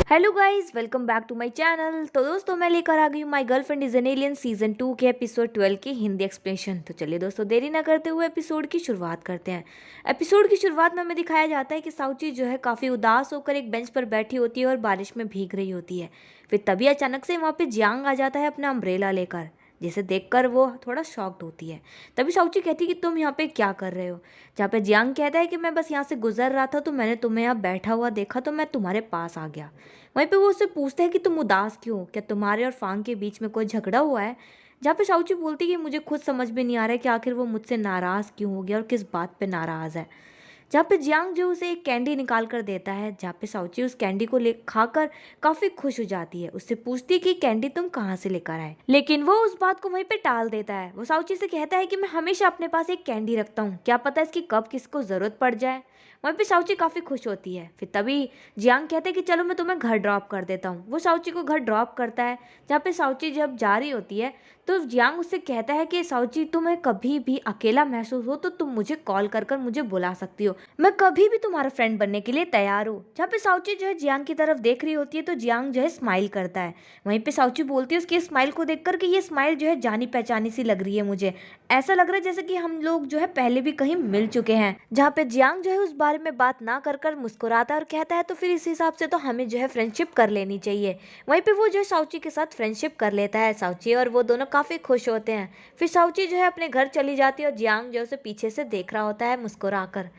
Hello guys, welcome back to my channel. तो दोस्तों, मैं लेकर आ गई हूँ my girlfriend is an alien season 2 के एपिसोड 12 की हिंदी एक्सप्लेनेशन। तो चलिए दोस्तों, देरी ना करते हुए एपिसोड की शुरुआत करते हैं। एपिसोड की शुरुआत में हमें दिखाया जाता है कि साउची जो है काफ़ी उदास होकर एक बेंच पर बैठी होती है और बारिश में भीग रही होती है। फिर तभी अचानक से वहाँ पे जियांग आ जाता है अपना अम्ब्रेला लेकर, जिसे देखकर वो थोड़ा शॉक्ड होती है। तभी साउची कहती है कि तुम यहाँ पे क्या कर रहे हो। जहाँ पे जियांग कहता है कि मैं बस यहाँ से गुजर रहा था तो मैंने तुम्हें यहाँ बैठा हुआ देखा तो मैं तुम्हारे पास आ गया। वहीं पे वो उससे पूछते हैं कि तुम उदास क्यों हो, क्या तुम्हारे और फांग के बीच में कोई झगड़ा हुआ है। जहाँ पे शाओची बोलती है कि मुझे खुद समझ में नहीं आ रहा है कि आखिर वो मुझसे नाराज़ क्यों हो गया और किस बात पे नाराज़ है। जहाँ पे जियांग जो उसे एक कैंडी निकाल कर देता है, जहाँ पे साउची उस कैंडी को ले खाकर काफी खुश हो जाती है। उससे पूछती है कि कैंडी तुम कहाँ से लेकर आए, लेकिन वो उस बात को वहीं पे टाल देता है। वो साउची से कहता है कि मैं हमेशा अपने पास एक कैंडी रखता हूँ, क्या पता इसकी कब किसको जरूरत पड़ जाए। वहीं पे साउची काफी खुश होती है। फिर तभी जियांग कहते हैं कि चलो मैं तुम्हें घर ड्रॉप कर देता हूँ। वो साउची को घर ड्रॉप करता है। जहाँ पे साउची जब जा रही होती है तो जियांग उससे कहता है कि साउची, तुम्हें कभी भी अकेला महसूस हो तो तुम मुझे कॉल कर कर मुझे बुला सकती हो, मैं कभी भी तुम्हारा फ्रेंड बनने के लिए तैयार हूँ। जहाँ पे साउची जो है जियांग की तरफ देख रही होती है तो जियांग जो है स्माइल करता है। वहीं पे साउची बोलती है उसकी स्माइल को देखकर कि ये स्माइल जो है जानी पहचानी सी लग रही है, मुझे ऐसा लग रहा है जैसे कि हम लोग जो है पहले भी कहीं मिल चुके हैं। जहाँ पे जियांग जो है उस बारे में बात ना कर कर मुस्कुराता है और कहता है तो फिर इस हिसाब से तो हमें जो है फ्रेंडशिप कर लेनी चाहिए। वहीं पे वो जो है साउची के साथ फ्रेंडशिप कर लेता है। साउची और वो दोनों काफी खुश होते हैं। फिर साउची जो है अपने घर चली जाती है और जियांग जो है उसे पीछे से देख रहा होता है मुस्कुराकर।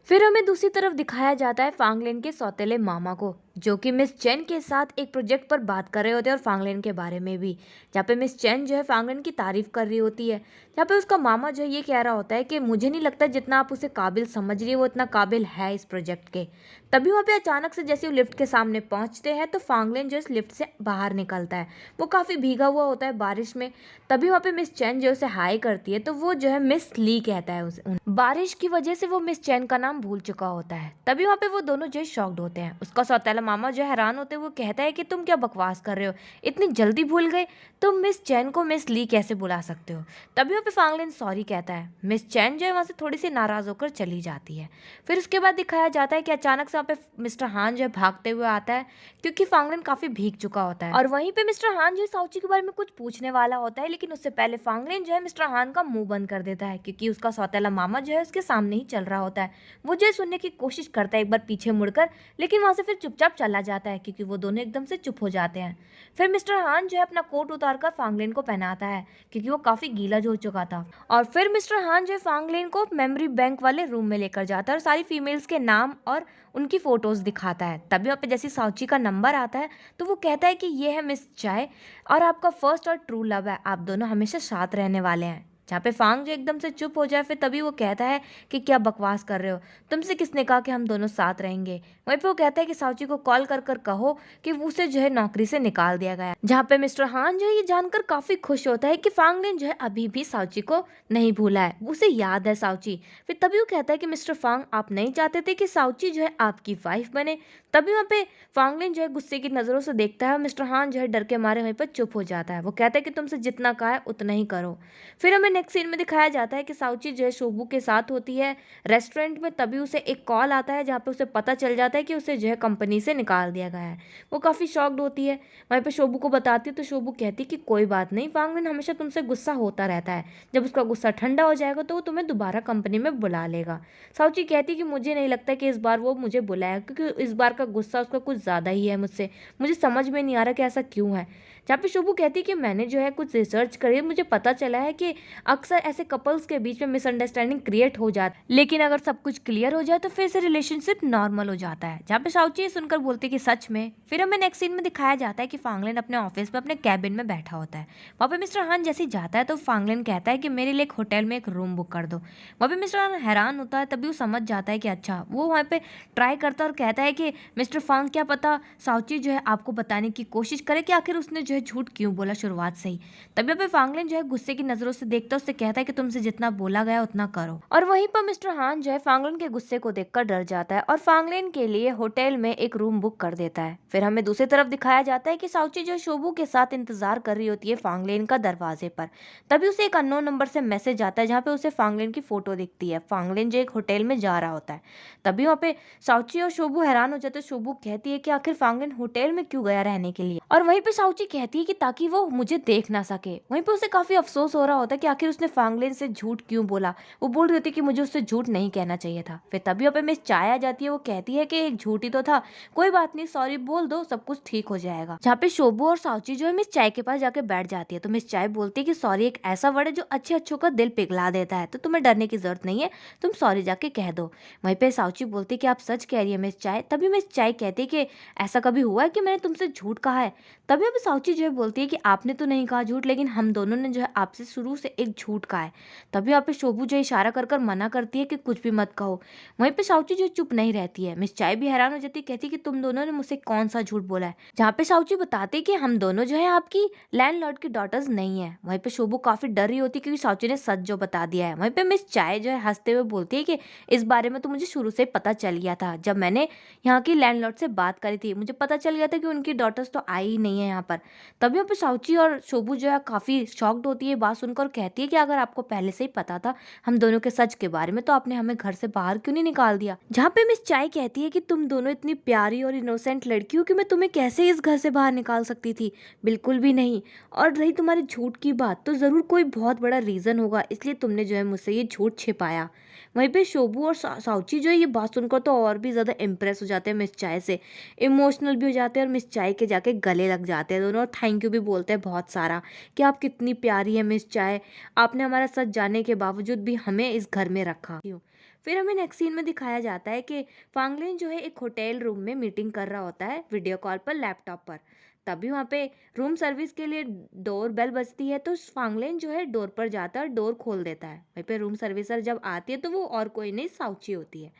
फिर हमें दूसरी तरफ दिखाया जाता है फांगलिन के सौतेले मामा को, जो कि मिस चेन के साथ एक प्रोजेक्ट पर बात कर रहे होते हैं और फांगलिन के बारे में भी। जहाँ पे मिस चेन जो है फांगलिन की तारीफ कर रही होती है। जहाँ पे उसका मामा जो है ये कह रहा होता है कि मुझे नहीं लगता जितना आप उसे काबिल समझ रही है वो इतना काबिल है इस प्रोजेक्ट के। तभी वहाँ पे अचानक से जैसे वो लिफ्ट के सामने पहुँचते हैं तो फांगलिन जो इस लिफ्ट से बाहर निकलता है। वो काफ़ी भीगा हुआ होता है बारिश में। तभी वहाँ पे मिस चेन जो उसे हाई करती है तो वो जो है मिस ली कहता है उसे। बारिश की वजह से वो मिस चेन का नाम भूल चुका होता है। तभी वहाँ पे वो दोनों जो है शॉक्ड होते हैं। उसका सौतेला मामा जो हैरान होते हुए कहता है कि तुम क्या बकवास कर रहे हो, इतनी जल्दी भूल गए, तुम मिस चैन को मिस ली कैसे बुला सकते हो। तभी वहाँ पे फांगलिन सॉरी कहता है। मिस चैन जो है वहाँ से थोड़ी सी नाराज होकर चली जाती है। फिर उसके बाद दिखाया जाता है कि अचानक से वहाँ पे मिस्टर हान जो है भागते हुए आता है, क्योंकि फांगलिन काफी भीग चुका होता है। और वहीं पे मिस्टर हान जो है साउची के बारे में कुछ पूछने वाला होता है, लेकिन उससे पहले फांगलिन जो है मिस्टर हान का मुंह बंद कर देता है, क्योंकि उसका सौतेला मामा जो है उसके सामने ही चल रहा होता है। वो जो है सुनने की कोशिश करता है एक बार पीछे मुड़कर, लेकिन वहां से फिर चुपचाप चला जाता है, क्योंकि वो दोनों एकदम से चुप हो जाते हैं। फिर मिस्टर हान जो है अपना कोट उतारकर फांगलिन को पहनाता है, क्योंकि वो काफी गीला जो हो चुका था। और फिर मिस्टर हान जो है फांगलिन को मेमोरी बैंक वाले रूम में लेकर जाता है और सारी फीमेल्स के नाम और उनकी फोटोज दिखाता है। तभी वहाँ पे जैसे साउची का नंबर आता है तो वो कहता है कि ये है मिस चाय और आपका फर्स्ट और ट्रू लव है, आप दोनों हमेशा साथ रहने वाले हैं। जहाँ पे फांग जो एकदम से चुप हो जाए, फिर तभी वो कहता है कि क्या बकवास कर रहे हो, तुमसे किसने कहा कि हम दोनों साथ रहेंगे। वहीं पे वो कहता है कि साउची को कॉल कर कर कहो कि उसे जो है नौकरी से निकाल दिया गया। जहाँ पे मिस्टर हान जो है ये जानकर काफी खुश होता है कि फांगलिन जो है अभी भी साउची को नहीं भूला है, उसे याद है साउची। फिर तभी वो कहता है कि मिस्टर फांग, आप नहीं चाहते थे कि साउची जो है आपकी वाइफ बने। तभी वहाँ पे फांगलिन जो है गुस्से की नजरों से देखता है और मिस्टर हान जो है डर के मारे वहीं पर चुप हो जाता है। वो कहता है कि तुमसे जितना कहा है उतना ही करो। फिर हमें नेक्स्ट सीन में दिखाया जाता है कि साउची जो है शोबू के साथ होती है रेस्टोरेंट में। तभी उसे एक कॉल आता है जहाँ पे उसे पता चल जाता है कि उसे जो है कंपनी से निकाल दिया गया है। वो काफ़ी शॉक्ड होती है। वहीं पे शोबू को बताती है तो शोबू कहती है कि कोई बात नहीं, फांगलिन हमेशा तुमसे गुस्सा होता रहता है, जब उसका गुस्सा ठंडा हो जाएगा तो वो तुम्हें दोबारा कंपनी में बुला लेगा। साउची कहती है कि मुझे नहीं लगता कि इस बार वो मुझे बुलाया, क्योंकि इस बार का गुस्सा उसका कुछ ज़्यादा ही है मुझसे, मुझे समझ में नहीं आ रहा कि ऐसा क्यों है। जहाँ पे शोबू कहती है कि मैंने जो है कुछ रिसर्च करी, मुझे पता चला है कि अक्सर ऐसे कपल्स के बीच में मिसअंडरस्टैंडिंग क्रिएट हो जाती है, लेकिन अगर सब कुछ क्लियर हो जाए तो फिर से रिलेशनशिप नॉर्मल हो जाता है। जहाँ पे साउची सुनकर बोलती है कि सच में। फिर हमें नेक्स्ट सीन में दिखाया जाता है कि फांगलिन अपने ऑफिस में अपने कैबिन में बैठा होता है। वहाँ पे मिस्टर हान जैसे ही जाता है तो फांगलिन कहता है कि मेरे लिए एक होटल में एक रूम बुक कर दो। वहाँ पे मिस्टर हान हैरान होता है। तभी वो समझ जाता है कि अच्छा, वो वहाँ पे ट्राई करता है और कहता है कि मिस्टर फांग, क्या पता साउची जो है आपको बताने की कोशिश करे कि आखिर उसने जो है है झूठ क्यों बोला शुरुआत से ही। तभी पे फांगलिन जो है गुस्से की नजरों से देखता है, उससे कहता है कि तुमसे जितना बोला गया उतना करो। और वहीं पर मिस्टर हान जो है फांगलिन के गुस्से को देखकर डर जाता है और फांगलिन के लिए होटल में एक रूम बुक कर देता है। फिर हमें दूसरी तरफ दिखाया जाता है कि साउची जो शोबू के साथ इंतजार कर रही होती है फांगलिन का दरवाजे पर। तभी उसे एक अननोन नंबर से मैसेज आता है जहाँ पे उसे फांगलिन की फोटो दिखती है। फांगलिन जो एक होटल में जा रहा होता है। तभी वहाँ पे साउची और शोबू हैरान हो जाते हैं। शोबू कहती है कि आखिर फांगलिन होटल में क्यों गया रहने के लिए, और वहीं पे साउची कहती है कि ताकि वो मुझे देख ना सके। वहीं पे उसे काफी अफसोस हो रहा होता है कि आखिर उसने फांगलिन से झूठ क्यों बोला। वो बोल रही होती है कि मुझे उससे झूठ नहीं कहना चाहिए था। फिर तभी वहाँ पे मिस चाय आ जाती है। वो कहती है कि एक झूठ ही तो था, कोई बात नहीं, सॉरी बोल दो, सब कुछ ठीक हो जाएगा। जहाँ पे शोबू और साउची जो है मिस चाय के पास जाके बैठ जाती है। तो मिस चाय बोलती है कि सॉरी एक ऐसा वर्ड है जो अच्छे अच्छों का दिल पिघला देता है, तो तुम्हें डरने की जरूरत नहीं है, तुम सॉरी जाके कह दो। वहीं पे साउची बोलती है कि आप सच कह रही है मिस चाय। तभी मिस चाय कहती है कि ऐसा कभी हुआ है कि मैंने तुमसे झूठ कहा है। तभी अब साउची जो है बोलती है कि आपने तो नहीं कहा झूठ, लेकिन हम दोनों ने जो है आपसे शुरू से एक झूठ कहा है। तभी यहाँ पे शोबू जो इशारा कर कर मना करती है कि कुछ भी मत कहो। वहीं पे साउची जो चुप नहीं रहती है। मिस चाय भी हैरान हो जाती है, कहती है कि तुम दोनों ने मुझसे कौन सा झूठ बोला है। जहाँ पे साउची बताते कि हम दोनों जो है आपकी लैंडलॉर्ड की डॉटर्स नहीं है। वहीं पे शोबू काफी डर रही होती है क्योंकि साउची ने सच जो बता दिया है। वहीं पे मिस चाय जो है हंसते हुए बोलती है कि इस बारे में तो मुझे शुरू से पता चल गया था, जब मैंने यहाँ की लैंडलॉर्ड से बात करी थी मुझे पता चल गया था कि उनकी डॉटर्स तो आई ही नहीं है यहाँ पर। तभी यहाँ पे साउची और शोबू जो है काफी शॉक्ड होती है बात सुनकर और कहती है कि अगर आपको पहले से ही पता था हम दोनों के सच के बारे में तो आपने हमें घर से बाहर क्यों नहीं निकाल दिया। जहाँ पे मिस चाय कहती है कि तुम दोनों इतनी प्यारी और इनोसेंट लड़की हो कि मैं तुम्हें कैसे इस घर से बाहर निकाल सकती थी, बिल्कुल भी नहीं। और रही तुम्हारे झूठ की बात, तो जरूर कोई बहुत बड़ा रीजन होगा, इसलिए तुमने जो है मुझसे ये झूठ छिपाया। वहीं पे शोबू और साउची जो है ये बात सुनकर तो और भी ज्यादा इम्प्रेस हो जाते हैं मिस चाय से, इमोशनल भी हो जाते हैं और मिस चाय के जाके गले लग जाते हैं दोनों, और थैंक यू भी बोलते हैं बहुत सारा कि आप कितनी प्यारी है मिस चाय, आपने हमारा सच जानने के बावजूद भी हमें इस घर में रखा। फिर हमें नेक्स्ट सीन में दिखाया जाता है कि फांगलिन जो है एक होटल रूम में मीटिंग कर रहा होता है वीडियो कॉल पर लैपटॉप पर। तभी वहाँ पे रूम सर्विस के लिए डोर बेल बजती है, तो फांगलिन जो है डोर पर जाता है और डोर खोल देता है। वहीं पे रूम सर्विसर जब आती है तो वो और कोई नहीं साउची होती है।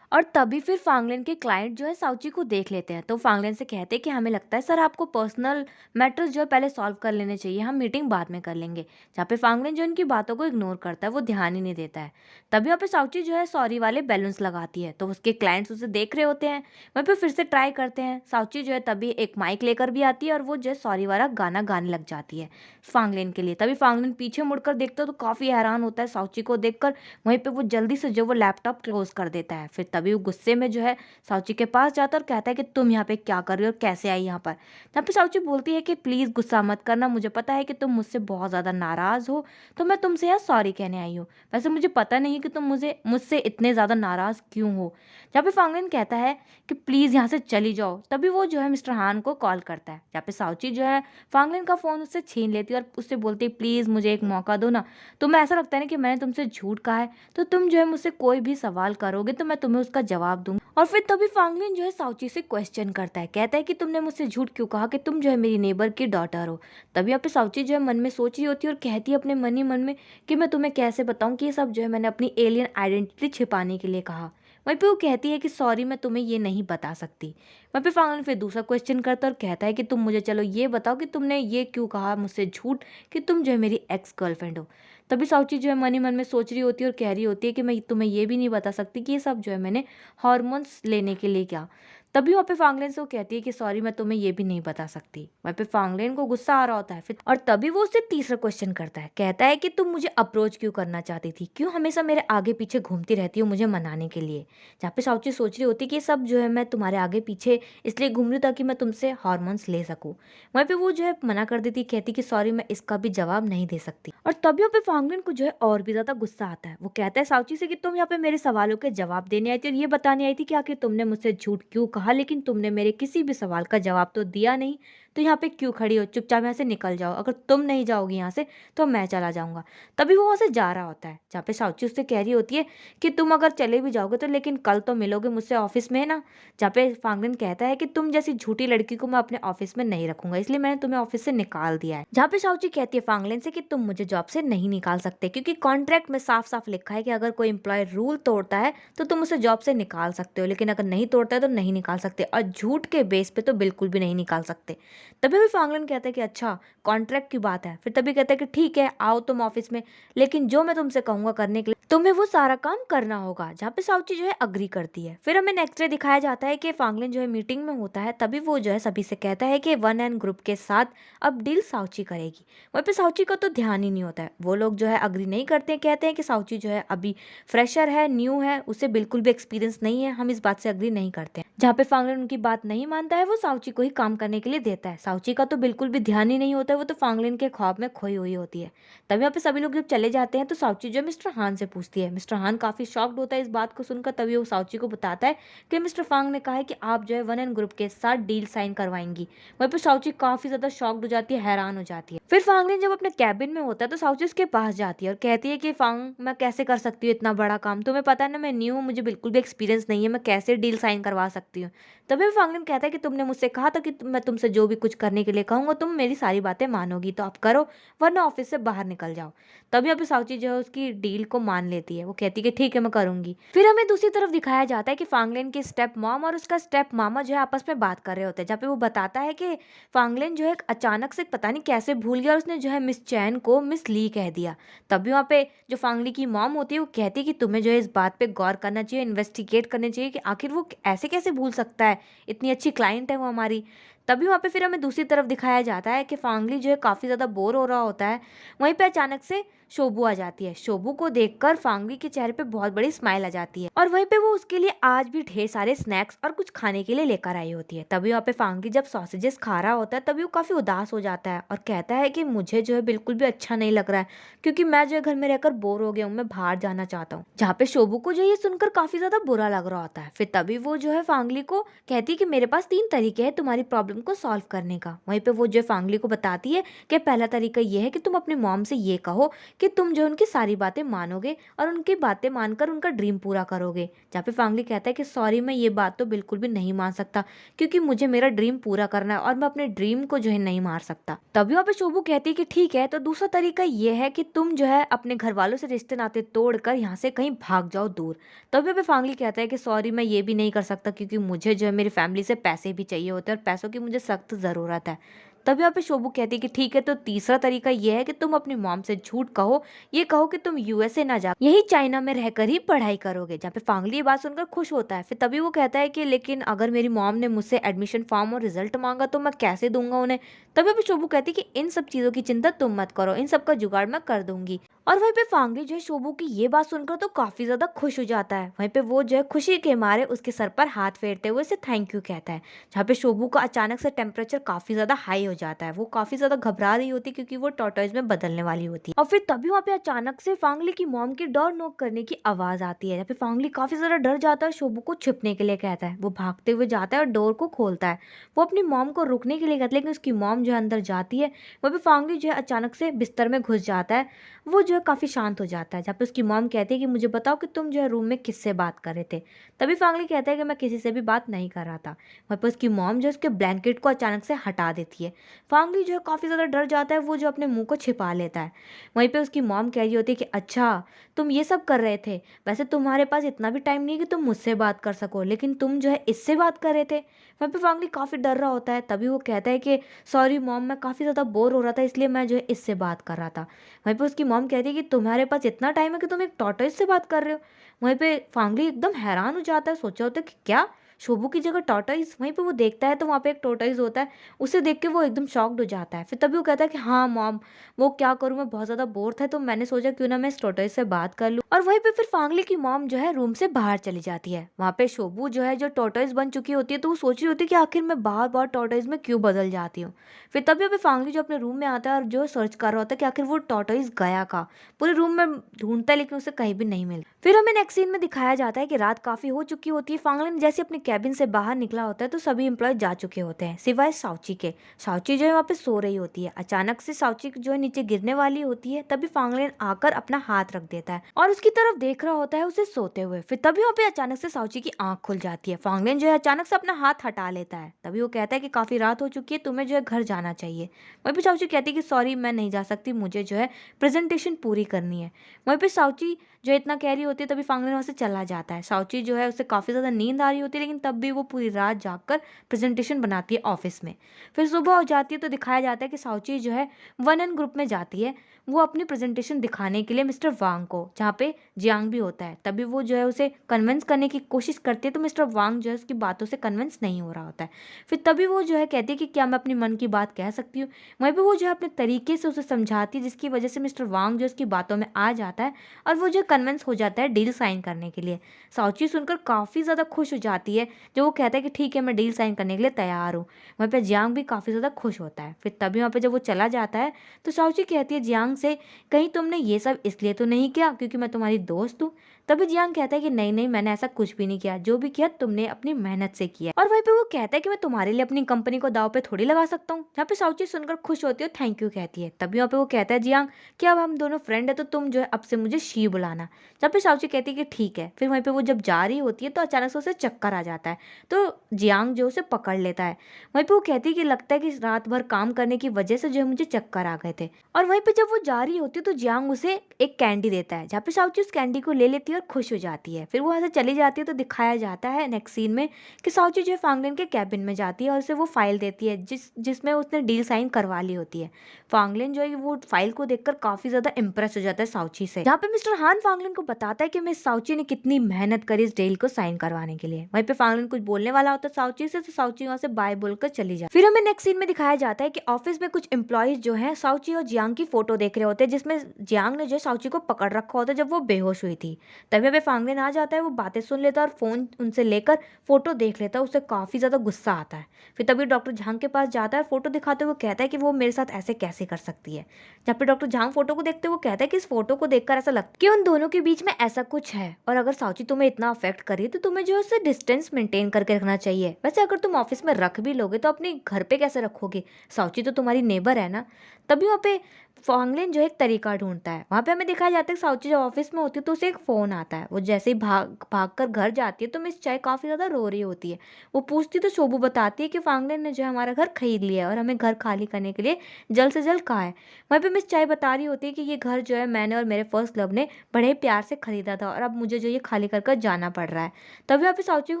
और तभी फिर फांगलिन के क्लाइंट जो है साउची को देख लेते हैं, तो फांगलिन से कहते हैं कि हमें लगता है सर आपको पर्सनल मैटर्स जो है पहले सॉल्व कर लेने चाहिए, हम मीटिंग बाद में कर लेंगे। जहाँ पे फांगलिन जो इनकी बातों को इग्नोर करता है, वो ध्यान ही नहीं देता है। तभी यहाँ पे साउची जो है सॉरी वाले बैलून्स लगाती है, तो उसके क्लाइंट्स उसे देख रहे होते हैं। वहीं पे फिर से ट्राई करते हैं। साउची जो है तभी एक माइक लेकर भी आती है और वो जो है सॉरी वाला गाना गाने लग जाती है फांगलिन के लिए। तभी फांगलिन पीछे मुड़कर देखता है तो काफी हैरान होता है साउची को देखकर। वहीं पे वो जल्दी से जो वो लैपटॉप क्लोज कर देता है। फिर तभी वो गुस्से में जो है साउची के पास जाता है और कहता है कि तुम यहाँ पे क्या कर रही हो और कैसे आई यहाँ पर। तब पे साउची बोलती है कि प्लीज गुस्सा मत करना, मुझे पता है कि तुम मुझसे बहुत ज्यादा नाराज हो, तो मैं तुमसे यहाँ सॉरी कहने आई हूँ। वैसे मुझे पता नहीं कि तुम मुझसे इतने ज्यादा नाराज क्यों हो। जहाँ पे फांगलिन कहता है कि प्लीज यहाँ से चली जाओ। तभी वो जो है मिस्टर हान को कॉल करता है। जहाँ पे साउची जो है फांगलिन का फोन उससे छीन लेती है और उससे बोलती है प्लीज मुझे एक मौका दो ना, तुम्हें ऐसा लगता है ना कि मैंने तुमसे झूठ कहा है, तो तुम जो है मुझसे कोई भी सवाल करोगे तो मैं तुम्हें उसका जवाब दूंगा। और फिर तभी फांगलिन जो है साउची से क्वेश्चन करता है, कहता है कि तुमने मुझसे झूठ क्यों कहा कि तुम जो है मेरी नेबर की डॉटर हो। तभी यहाँ पे साउची जो है मन में सोच रही होती है और कहती है अपने मन ही मन में कि मैं तुम्हें कैसे बताऊं कि ये सब जो है मैंने अपनी एलियन आइडेंटिटी छिपाने के लिए कहा। वहीं पे वो कहती है कि सॉरी मैं तुम्हें ये नहीं बता सकती। वहीं पे फांगलिन फिर दूसरा क्वेश्चन करता है और कहता है कि तुम मुझे चलो ये बताओ कि तुमने ये क्यों कहा मुझसे झूठ कि तुम जो है मेरी एक्स गर्लफ्रेंड हो। तभी साउची जो है मन ही मन में सोच रही होती है और कह रही होती है कि मैं तुम्हें ये भी नहीं बता सकती कि ये सब जो है मैंने हार्मोन्स लेने के लिए क्या। तभी वहाँ पे फांगलिन से वो कहती है कि सॉरी मैं तुम्हें ये भी नहीं बता सकती। वहाँ पे फांगलिन को गुस्सा आ रहा होता है फिर, और तभी वो उससे तीसरा क्वेश्चन करता है, कहता है कि तुम मुझे अप्रोच क्यों करना चाहती थी, क्यों हमेशा मेरे आगे पीछे घूमती रहती हो मुझे मनाने के लिए। जहाँ पे साउची सोच रही होती है कि सब जो है मैं तुम्हारे आगे पीछे इसलिए घूम रही हूँ ताकि मैं तुमसे हार्मोन्स ले सकूँ। वहीं पे वो जो है मना कर देती, कहती कि सॉरी मैं इसका भी जवाब नहीं दे सकती। और तभी वहाँ पे फांगलिन को जो है और भी ज्यादा गुस्सा आता है। वो कहता है साउची से कि तुम यहाँ पे मेरे सवालों के जवाब देने आई थी और ये बताने आई थी कि आखिर तुमने मुझसे झूठ क्यों कहा, लेकिन तुमने मेरे किसी भी सवाल का जवाब तो दिया नहीं, तो यहाँ पे क्यों खड़ी हो, चुपचाप यहाँ से निकल जाओ, अगर तुम नहीं जाओगी यहाँ से तो मैं चला जाऊंगा। तभी वो वहाँ से जा रहा होता है। जहाँ पे साउची उससे कह रही होती है कि तुम अगर चले भी जाओगे तो लेकिन कल तो मिलोगे मुझसे ऑफिस में ना। जहाँ पे फांगलिन कहता है कि तुम जैसी झूठी लड़की को मैं अपने ऑफिस में नहीं रखूंगा, इसलिए मैंने तुम्हें ऑफिस से निकाल दिया है। जहाँ पे साउची कहती है फांगलिन से कि तुम मुझे जॉब से नहीं निकाल सकते, क्योंकि कॉन्ट्रैक्ट में साफ साफ लिखा है कि अगर कोई एम्प्लॉय रूल तोड़ता है तो तुम उसे जॉब से निकाल सकते हो, लेकिन अगर नहीं तोड़ता है तो नहीं निकाल सकते, और झूठ के बेस पे तो बिल्कुल भी नहीं निकाल सकते। तभी भी फांगलिन कहता है कि अच्छा कॉन्ट्रैक्ट की बात है। फिर तभी कहता है कि ठीक है आओ तुम ऑफिस में, लेकिन जो मैं तुमसे कहूंगा करने के लिए तुम्हें वो सारा काम करना होगा। जहाँ पे साउची जो है अग्री करती है। फिर हमें नेक्स्ट डे दिखाया जाता है कि फांगलिन जो है मीटिंग में होता है, तभी वो जो है सभी से कहता है कि वन एंड ग्रुप के साथ अब डील साउची करेगी। वहीं पे साउची का तो ध्यान ही नहीं होता है, वो लोग जो है अग्री नहीं करते हैं, कहते हैं कि साउची जो है अभी फ्रेशर है, न्यू है, उसे बिल्कुल भी एक्सपीरियंस नहीं है, हम इस बात से अग्री नहीं करते हैं। जहाँ पे फांगलिन उनकी बात नहीं मानता है, वो साउची को ही काम करने के लिए देता है। साउची का तो बिल्कुल भी ध्यान ही नहीं होता है, वो तो फांगलिन के ख्वाब में खोई हुई होती है। तभी यहाँ पे सभी लोग जब चले जाते हैं तो साउची जो है मिस्टर हान से पूछती है। मिस्टर हान काफी शॉक्ड होता है इस बात को सुनकर। तभी वो साउची को बताता है कि मिस्टर फांग ने कहा है कि आप जो है वन एंड ग्रुप के साथ डील साइन करवाएंगी। वहीं पर साउची काफी ज्यादा शॉक्ड हो जाती है, हैरान हो जाती है। फिर फांगलिन जब अपने कैबिन में होता है तो साउची उसके पास जाती है और कहती है कि फांग मैं कैसे कर सकती हूँ इतना बड़ा काम, तुम्हें पता है ना मैं न्यू हूँ, मुझे बिल्कुल भी एक्सपीरियंस नहीं है, मैं कैसे डील साइन करवा सकती हूँ। तभी फांगलिन कहता है कि तुमने मुझसे कहा था कि मैं तुमसे जो भी कुछ करने के लिए कहूंगा तुम मेरी सारी बातें मानोगी, तो आप करो वरना ऑफिस से बाहर निकल जाओ। तभी अभी साउची जो है उसकी डील को मान लेती है, वो कहती है कि ठीक है मैं करूंगी। फिर हमें दूसरी तरफ दिखाया जाता है कि फांगलिन की स्टेप मॉम और उसका स्टेप मामा जो है आपस में बात कर रहे होते हैं, जहाँ पे वो बताता है कि फांगलिन जो है अचानक से पता नहीं कैसे भूल गया और उसने जो है मिस चैन को मिस ली कह दिया। तभी वहाँ पे जो फांगली की मॉम होती है वो कहती है कि तुम्हें जो है इस बात पे गौर करना चाहिए, इन्वेस्टिगेट करनी चाहिए कि आखिर वो ऐसे कैसे भूल सकता है, इतनी अच्छी क्लाइंट है वो हमारी। तभी वहाँ पे फिर हमें दूसरी तरफ दिखाया जाता है कि फांगली जो है काफ़ी ज़्यादा बोर हो रहा होता है। वहीं पे अचानक से शोबू आ जाती है। शोबू को देखकर फांगली के चेहरे पे बहुत बड़ी स्माइल आ जाती है और वहीं पे वो उसके लिए आज भी ढेर सारे स्नैक्स और कुछ खाने के लिए लेकर आई होती है। तभी वहाँ पे फांगली जब सॉसेजेस खा रहा होता है तभी वो काफ़ी उदास हो जाता है और कहता है कि मुझे जो है बिल्कुल भी अच्छा नहीं लग रहा है, क्योंकि मैं जो है घर में रहकर बोर हो गया हूँ, मैं बाहर जाना चाहता हूँ। जहाँ पे शोबू को जो ये सुनकर काफ़ी ज़्यादा बुरा लग रहा होता है। फिर तभी वो जो है फांगली को कहती है कि मेरे पास 3 तरीके हैं तुम्हारी प्रॉब्लम को सॉल्व करने का। वहीं पे वो जो है फांगली को बताती है कि पहला तरीका ये है कि तुम अपनी मॉम से ये कहो कि तुम जो उनकी सारी बातें मानोगे और उनकी बातें मानकर उनका ड्रीम पूरा करोगे। जहाँ पे फांगली कहता है कि सॉरी मैं ये बात तो बिल्कुल भी नहीं मान सकता, क्योंकि मुझे मेरा ड्रीम पूरा करना है और मैं अपने ड्रीम को जो है नहीं मार सकता। तभी वहाँ पे शोभू कहती है कि ठीक है, तो दूसरा तरीका ये है कि तुम जो है अपने घर वालों से रिश्ते नाते तोड़कर यहाँ से कहीं भाग जाओ दूर। तभी वहाँ पे फांगली कहता है कि सॉरी मैं ये भी नहीं कर सकता, क्योंकि मुझे जो है मेरी फैमिली से पैसे भी चाहिए होते हैं और पैसों की मुझे सख्त ज़रूरत है। तब यहाँ पे शोभू कहती है कि ठीक है, तो तीसरा तरीका ये है कि तुम अपनी मॉम से झूठ कहो, ये कहो कि तुम यूएसए ना जा, यही चाइना में रहकर ही पढ़ाई करोगे। जहाँ पे फांगली ये बात सुनकर खुश होता है। फिर तभी वो कहता है कि लेकिन अगर मेरी मॉम ने मुझसे एडमिशन फॉर्म और रिजल्ट मांगा तो मैं कैसे दूंगा उन्हें। तभी अभी शोभू कहती है कि इन सब चीज़ों की चिंता तुम मत करो, इन सब का जुगाड़ मैं कर दूंगी। और वहीं पे फांगली जो है शोभू की ये बात सुनकर तो काफी ज्यादा खुश हो जाता है। वहीं पे वो जो है खुशी के मारे उसके सर पर हाथ फेरते हुए उसे थैंक यू कहता है। जहाँ पे शोभू का अचानक से टेम्परेचर काफी ज्यादा हाई हो जाता है, वो काफी ज्यादा घबरा रही होती है क्योंकि वो टॉर्टोइज में बदलने वाली होती है। और फिर तभी वहाँ पे अचानक से फांगली की मॉम की डोर नॉक करने की आवाज आती है। जहाँ पे फांगली काफी ज्यादा डर जाता है, शोभू को छिपने के लिए कहता है। वो भागते हुए जाता है और डोर को खोलता है। वो अपनी मॉम को रुकने के लिए कहता है, लेकिन उसकी मॉम जो है अंदर जाती है। वहाँ पे फांगली जो है अचानक से बिस्तर में घुस जाता है। वो जो है काफी शांत हो जाता है। जहाँ पे उसकी मॉम कहती है कि मुझे बताओ कि तुम जो है रूम में किससे बात कर रहे थे। तभी फांगली कहता है कि मैं किसी से भी बात नहीं कर रहा था। वहीं पर उसकी मॉम जो है उसके ब्लैंकेट को अचानक से हटा देती है। फांगली जो है काफी ज्यादा डर जाता है, वो जो अपने मुंह को छिपा लेता है। वहीं पे उसकी मॉम कह रही होती है कि अच्छा तुम ये सब कर रहे थे, वैसे तुम्हारे पास इतना भी टाइम नहीं कि तुम मुझसे बात कर सको, लेकिन तुम जो है इससे बात कर रहे थे। वहीं पे फांगली काफी डर रहा होता है। तभी वो कहता है कि सॉरी मॉम, मैं काफी ज्यादा बोर हो रहा था इसलिए मैं जो है इससे बात कर रहा था। वहीं पे उसकी मॉम कहती है कि तुम्हारे पास इतना टाइम है कि तुम एक टॉर्टोइज से बात कर रहे हो। वहीं पे फांगली एकदम हैरान हो जाता है, सोचा होता है कि क्या शोभू की जगह टॉर्टोइज। वहीं पे वो देखता है तो वहाँ पे एक टॉर्टोइज होता है, उसे देख के वो एकदम शॉक्ड हो जाता है। फिर तभी वो कहता है कि हाँ मॉम, वो क्या करूँ, मैं बहुत ज़्यादा बोर था तो मैंने सोचा क्यों ना मैं इस टॉर्टोइज से बात कर लूँ। और वहीं पे फिर फांगली की मॉम जो है रूम से बाहर चली जाती है। वहाँ पे शोभू जो है जो टॉर्टोइज बन चुकी होती है, तो वो सोच रही होती है कि आखिर मैं बार बार टॉर्टोइज में क्यों बदल जाती हूँ। फिर तभी अभी फांगली जो अपने रूम में आता है और जो सर्च कर रहा होता है कि आखिर वो टॉर्टोइज गया कहाँ। पूरे रूम में ढूंढता है लेकिन उसे कहीं भी नहीं मिलता। फिर हमें नेक्स्ट सीन में दिखाया जाता है कि रात काफी हो चुकी होती है। फांगली ने जैसे अपने कैबिन से बाहर निकला होता है तो सभी एम्प्लॉय जा चुके होते हैं सिवाय साउची के। साउची जो है वहाँ पे सो रही होती है। अचानक से साउची जो है नीचे गिरने वाली होती है। तभी फांगलिन आकर अपना हाथ रख देता है और उसकी तरफ देख रहा होता है उसे सोते हुए। फिर तभी वहाँ पे अचानक से साउची की आंख खुल जाती है। फांगलिन जो है अचानक से अपना हाथ हटा लेता है। तभी वो कहता है कि काफी रात हो चुकी है, तुम्हें जो है घर जाना चाहिए। वहीं पे साउची कहती है कि सॉरी मैं नहीं जा सकती, मुझे जो है प्रेजेंटेशन पूरी करनी है। वहीं पे साउची जो इतना कह रही होती है तभी फांगलिन वहाँ से चला जाता है। साउची जो है उसे काफी ज्यादा नींद आ रही होती है, लेकिन तब भी वो पूरी रात जागकर प्रेजेंटेशन बनाती है ऑफिस में। फिर सुबह हो जाती है तो दिखाया जाता है कि साउची जो है वनन ग्रुप में जाती है वो अपनी प्रेजेंटेशन दिखाने के लिए मिस्टर वांग को, जहाँ पे जियांग भी होता है। तभी वो जो है उसे कन्विंस करने की कोशिश करती है तो मिस्टर वांग जो है उसकी बातों से कन्विंस नहीं हो रहा होता है। फिर तभी वो जो है कहती है कि क्या मैं अपनी मन की बात कह सकती हूँ। वहीं पे वो जो है अपने तरीके से उसे समझाती है जिसकी वजह से मिस्टर वांग जो उसकी बातों में आ जाता है और वो जो कन्विंस हो जाता है डील साइन करने के लिए। साउची सुनकर काफ़ी ज़्यादा खुश हो जाती है, जो वो कहता है कि ठीक है मैं डील साइन करने के लिए तैयार हूँ। वहीं पे जियांग भी काफ़ी ज़्यादा खुश होता है। फिर तभी वहाँ पे जब वो चला जाता है तो साउची कहती है जियांग से, कहीं तुमने ये सब इसलिए तो नहीं किया क्योंकि मैं तुम्हारी दोस्त हूँ। तभी जियांग कहता है कि नहीं नहीं, मैंने ऐसा कुछ भी नहीं किया, जो भी किया तुमने अपनी मेहनत से किया। और वहीं पे वो कहता है कि मैं तुम्हारे लिए अपनी कंपनी को दाव पे थोड़ी लगा सकता हूँ। जहाँ पे साउची सुनकर खुश होती है, थैंक यू कहती है। तभी वहाँ पे वो कहता है जियांग कि अब हम दोनों फ्रेंड है तो तुम जो है अब से मुझे शी बुलाना। जहाँ पे साउची कहती है कि ठीक है। फिर वहीं पे वो जब जा रही होती है तो अचानक से उसे चक्कर आ जाता है तो जियांग जो उसे पकड़ लेता है। वहीं पे वो कहती है कि लगता है कि रात भर काम करने की वजह से जो है मुझे चक्कर आ गए थे। और वहीं पे जब वो जा रही होती है तो जियांग उसे एक कैंडी देता है, जहाँ पे साउची उस कैंडी को ले लेती है और खुश हो जाती है। फिर वो वहाँ से चली जाती है तो दिखाया जाता है नेक्स्ट सीन में कि साउची जो है फांगलिन के कैबिन में जाती है और उसे वो फाइल देती है जिसमें उसने डील साइन करवा ली होती है। फांगलिन जो है वो फाइल को देखकर काफी ज्यादा इंप्रेस हो जाता है साउची से, जहाँ पे मिस्टर हान फांगलिन को बताता है कि मिस साउची ने कितनी मेहनत करी इस डील को साइन करवाने के लिए। वहीं पे फांगलिन कुछ बोलने वाला होता है साउची से तो साउची वहाँ से बाय बोलकर चली जाती है। फिर हमें नेक्स्ट सीन में दिखाया जाता है कि ऑफिस में कुछ एम्प्लॉयज जो है साउची और जियांग की फोटो देख रहे होते हैं, जिसमें जियांग ने जो साउची को पकड़ रखा होता है जब वो बेहोश हुई थी। तभी अबे फांगलिन आ जाता है, वो बातें सुन लेता है और फोन उनसे लेकर फोटो देख लेता है। उसे काफी ज्यादा गुस्सा आता है। फिर तभी डॉक्टर झांग के पास जाता है, फोटो दिखाते हुए कहता है कि वो मेरे साथ ऐसे कैसे कर सकती है। जब पे डॉक्टर झांग फोटो को देखते हुए कहता है कि इस फोटो को देखकर ऐसा लगता है कि उन दोनों के बीच में ऐसा कुछ है, और अगर साउची तुम्हें इतना अफेक्ट करी तो तुम्हें जो है उससे डिस्टेंस मेंटेन करके रखना चाहिए। वैसे अगर तुम ऑफिस में रख भी लोगे तो अपने घर पे कैसे रखोगे, साउची तो तुम्हारी नेबर है ना। तभी वहाँ पे फांगलिन जो एक तरीका ढूंढता है। वहाँ पे हमें दिखाया जाता है कि साउची जब ऑफिस में होती है तो उसे एक फ़ोन आता है। वो जैसे ही भाग कर घर जाती है तो मिस चाय काफ़ी ज़्यादा रो रही होती है। वो पूछती तो शोबू बताती है कि फांगलिन ने जो है हमारा घर खरीद लिया है और हमें घर खाली करने के लिए जल्द से जल्द कहा है। वहीं पे मिस चाय बता रही होती है कि ये घर जो है मैंने और मेरे फर्स्ट लव ने बड़े प्यार से खरीदा था और अब मुझे जो ये खाली कर जाना पड़ रहा है। तभी वहाँ पे साउची को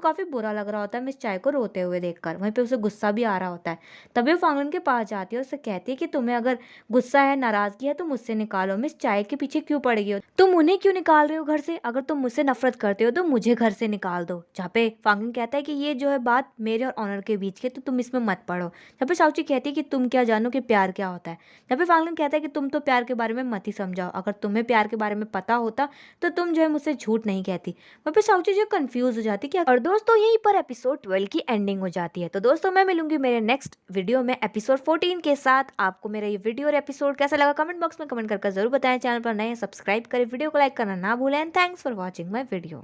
काफ़ी बुरा लग रहा होता है मिस चाय को रोते हुए देखकर। वहीं पे उसे गुस्सा भी आ रहा होता है। तभी वो फांगलिन के पास जाती है और उससे कहती है कि तुम्हें अगर गुस्सा है, नाराजगी है तो मुझसे निकालो, मिस चाय के पीछे क्यों पड़ेगी हो, तुम उन्हें क्यों निकाल रहे हो घर से, अगर तुम मुझसे नफरत करते हो तो मुझे घर से निकाल दो। जहाँ पे फांगलिन कहता है कि ये जो है बात मेरे और ऑनर के बीच की, तो तुम इसमें मत पड़ो। जहाँ पे साउची कहती है कि तुम क्या जानो कि प्यार क्या होता है। जहाँ पे फांगलिन कहता है कि तुम तो प्यार के बारे में मत ही समझाओ, अगर तुम्हें प्यार के बारे में पता होता तो तुम जो है मुझसे झूठ नहीं कहती। वहाँ पे साउची जो कंफ्यूज हो जाती है। और दोस्तों यहीं पर एपिसोड 12 की एंडिंग हो जाती है। तो दोस्तों मैं मिलूंगी मेरे नेक्स्ट वीडियो में एपिसोड 14 के साथ। आपको मेरा ये वीडियो और एपिसोड कैसा लगा कमेंट बॉक्स में कमेंट करके जरूर बताएं। चैनल पर नए सब्सक्राइब करें, वीडियो को लाइक करना ना भूलें। Thanks for watching my video.